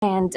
And,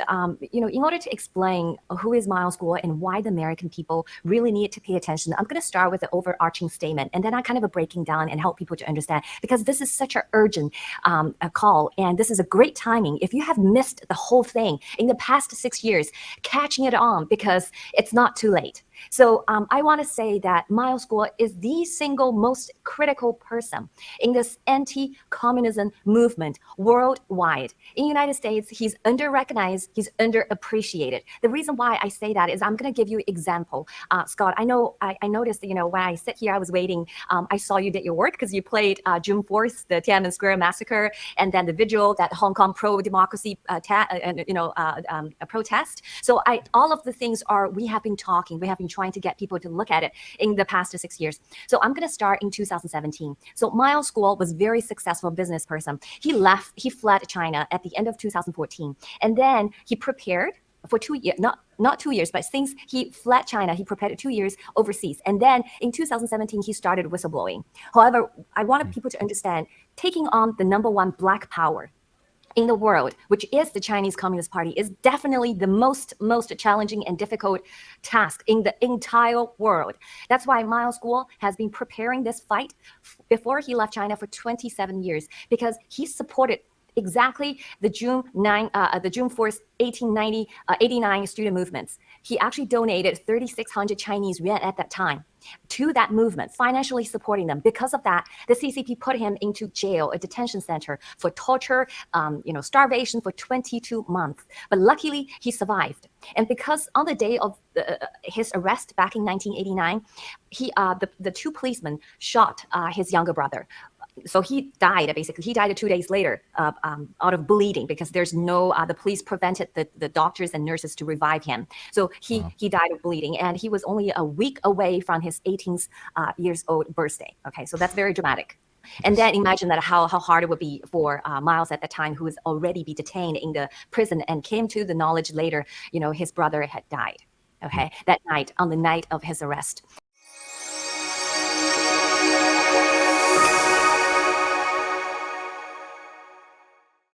in order to explain who is Miles Guo and why the American people really need to pay attention, I'm going to start with the overarching statement, and then I kind of breaking down and help people to understand, because this is such an urgent a call, and this is a great timing. If you have missed the whole thing in the past 6 years, catching it on, because it's not too late. So I want to say that Miles Guo is the single most critical person in this anti-communism movement worldwide. In the United States, he's under-recognized, he's underappreciated. The reason why I say that is I'm going to give you an example. Scott, I know I noticed, when I sit here, I was waiting. I saw you did your work because you played June 4th, the Tiananmen Square massacre, and then the vigil, that Hong Kong pro-democracy protest. So all of the things we have been talking, we have been trying to get people to look at it in the past 6 years. So I'm going to start in 2017. So Miles Guo was a very successful business person. He fled China at the end of 2014. And then he prepared for 2 years, not 2 years, but since he fled China, he prepared 2 years overseas. And then in 2017, he started whistleblowing. However, I wanted people to understand, taking on the #1 black power in the world, which is the Chinese Communist Party, is definitely the most challenging and difficult task in the entire world. That's why Miles Guo has been preparing this fight before he left China for 27 years, because he supported exactly the June 4th, 1889 student movements. He actually donated 3,600 Chinese yuan at that time to that movement, financially supporting them. Because of that, the CCP put him into jail, a detention center, for torture, starvation for 22 months. But luckily, he survived. And because on the day of his arrest back in 1989, the 2 policemen shot his younger brother. So he died, basically. He died 2 days later out of bleeding, because there's the police prevented the doctors and nurses to revive him. So he died of bleeding, and he was only a week away from his 18th years old birthday. Okay, so that's very dramatic. And then imagine that how hard it would be for Miles at the time, who was already be detained in the prison, and came to the knowledge later, his brother had died. Okay, that night, on the night of his arrest.